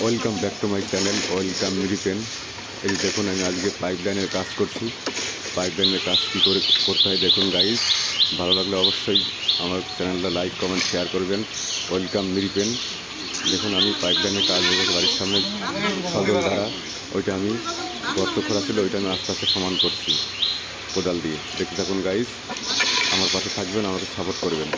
Welcome back to my channel welcome মিরিপেন। এই দেখুন আমি আজকে পাইপলাইনের কাজ করছি। পাইপলাইনের কাজ কী করে করতে হয় দেখুন গাইজ। ভালো লাগলে অবশ্যই আমার চ্যানেলটা লাইক কমেন্ট শেয়ার করবেন। ওয়েলকাম মিরিপেন। দেখুন আমি পাইপলাইনের কাজ হয়ে গেছে, বাড়ির সামনে সজল ধারা ওইটা আমি গর্ত খোলা ছিল, ওইটা আমি আস্তে আস্তে সমান করছি কোদাল দিয়ে। দেখতে থাকুন গাইজ, আমার পাশে থাকবেন, আমাকে সাপোর্ট করবেন।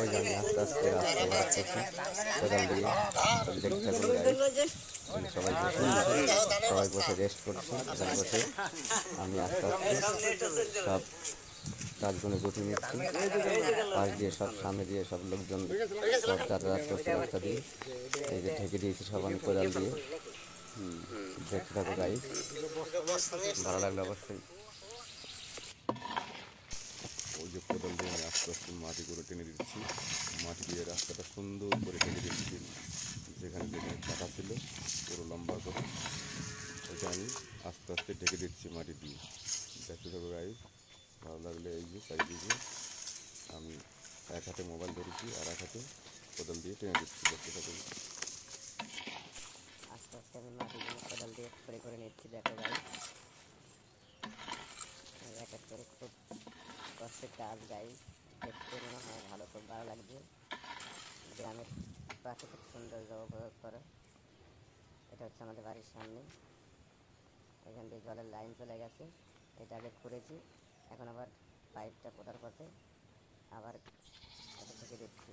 ওই আমি আস্তে আস্তে রাস্তা বাড়াচ্ছি কোদাল দিয়ে। দেখতে থাকুন গাইজ। সবাই বসে রেস্ট করছে, এখানে বসে আমি আস্তে আস্তে সব কাজগুলো গুটিয়ে নিচ্ছি। পাশ দিয়ে সব সামনে দিয়ে সব লোকজন সব যাতায়াত করছে রাস্তা দিয়ে। এই যে ঢেকে দিয়েছি সব আমি কোদাল দিয়ে। দেখতে থাকো গাইজ, ভালো লাগলে অবশ্যই। ওই যে কোদাল দিয়ে আমি আস্তে আস্তে মাটি করে টেনে দিচ্ছি, মাটি দিয়ে রাস্তাটা সুন্দর করে টেনে দিচ্ছি। যেখানে যেখানে কাটা ছিল পুরো লম্বা করে ওইটা আমি আস্তে আস্তে ঢেকে দিচ্ছি মাটি দিয়ে। দেখতে থাকো গাইজ, ভালো লাগলে। এই যে চারিদিকে আমি এক হাতে মোবাইল ধরেছি আর এক হাতে কোদাল দিয়ে টেনে দিচ্ছি। দেখতে থাকুন। আস্তে আস্তে আমি মাটিগুলো কোদাল দিয়ে করে নিচ্ছি। দেখো গাইজ, এক এক করে খুব কষ্টের কাজ গাইজ। দেখতে মনে হয় ভালো, খুব ভালো লাগছে। গ্রামের প্রাকৃতিক সৌন্দর্য উপভোগ করো। এটা হচ্ছে আমাদের বাড়ির সামনে, এখান দিয়ে জলের লাইন চলে গেছে। এটা আগে খুঁড়েছি, এখন আবার পাইপটা পোতার পথে আবার এটা থেকে দিচ্ছি।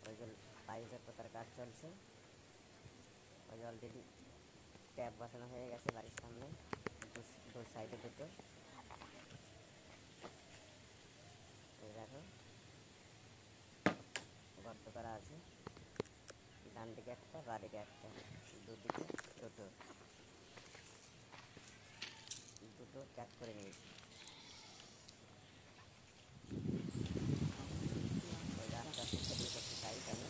ওই যে পাইপের পোতার কাজ চলছে, ওই অলরেডি ট্যাপ বসানো হয়ে গেছে বাড়ির সামনে, দু সাইডে দুটো। দেখো গর্ত করা আছে, ডান দিকে একটা বা দিকে একটা, দুদিকে দুটো ট্যাপ করে নিয়েছি। ওই রাস্তা দিয়ে করছি পাইপ আমি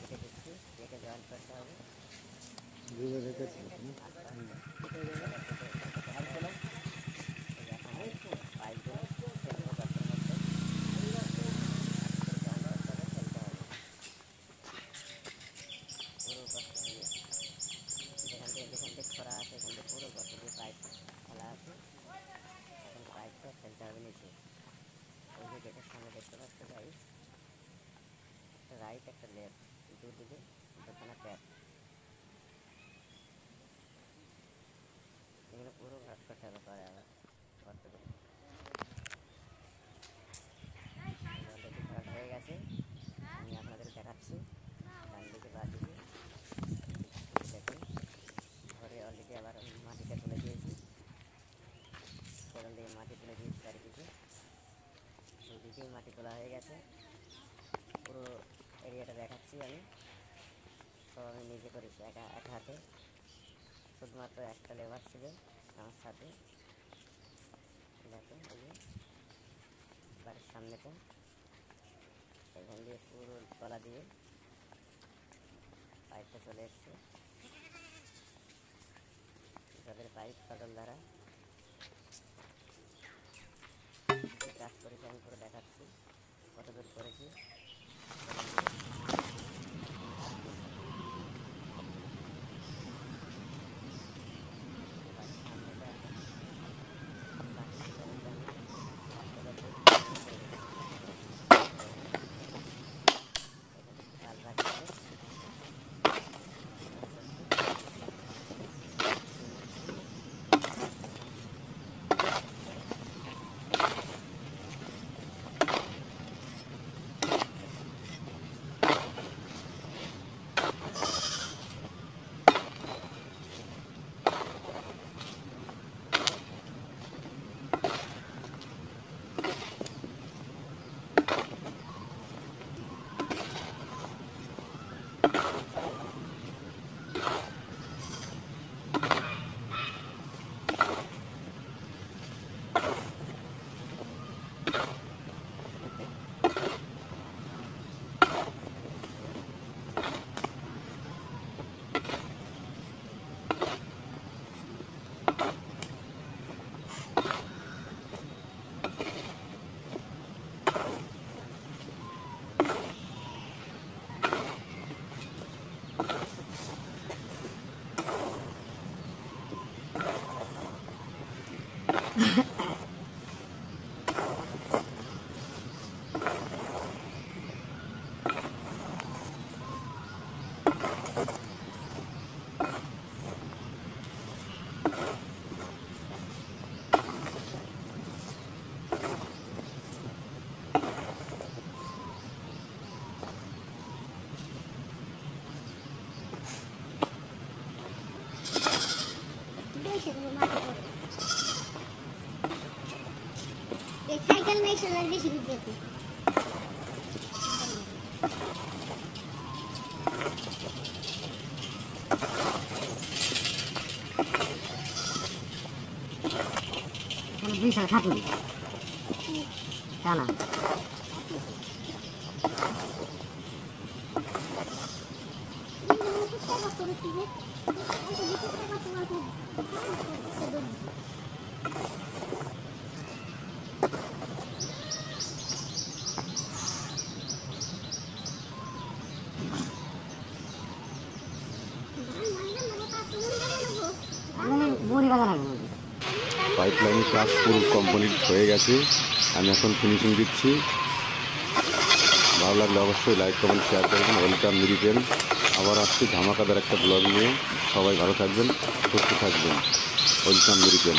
কেটে দিচ্ছি, কেটে জয়েন্ট করতে হবে। পাইপগুলো ফেলবো গর্তের মধ্যে, পুরো গর্ত দিয়ে যেখান থেকে খরা আছে এখান থেকে পুরো গর্ত দিয়ে পাইপ ফেলা আছে। এখন পাইপটা ফেলতে হবে নিচে। ওই যে গেটের সামনে দেখতে পাচ্ছ গাইজ, একটা রাইট একটা লেফট, দুদিকে দুখানা ট্যাপ। এগুলো পুরো ঘাট করতে হবে পরে আবার গর্তগুলো। অলরেডি ঘাট হয়ে গেছে, আমি আপনাদের দেখাচ্ছি। ডান দিকে বা দিকে দেখুন, ঘরে অলরেডি আবার মাটিটা তুলে দিয়েছি, কোদাল দিয়ে মাটি তুলে দিয়েছি চারিদিকে। দুদিকেই মাটি তোলা হয়ে গেছে, পুরো এরিয়াটা দেখাচ্ছি আমি। সব আমি নিজে করেছি এক হাতে, শুধুমাত্র একটা লেবার ছিল আমার সাথে। দেখো এই যে বাড়ির সামনেটা, এখান দিয়ে পুরো তলা দিয়ে পাইপটা চলে এসছে। জলের পাইপ সজল দ্বারা কাজ করেছি আমি, পুরো দেখাচ্ছি কত দূর করেছি। এই সাইকেল মেয়ে চলার বেশি বিদ্যুৎ বিশাল খাটুনি টানা বড়ি বাজার লাগবে পাইপ লাইনের কাজ পুরো কমপ্লিট হয়ে গেছে, আমি এখন ফিনিশিং দিচ্ছি। ভালো লাগলে অবশ্যই লাইক কমেন্ট শেয়ার করবেন। ওয়েলকাম মিরিপেন, আবার আসছি ধামাকাদার একটা ব্লগ নিয়ে। সবাই ভালো থাকবেন, সুস্থ থাকবেন। ওয়েলকাম মিরিপেন।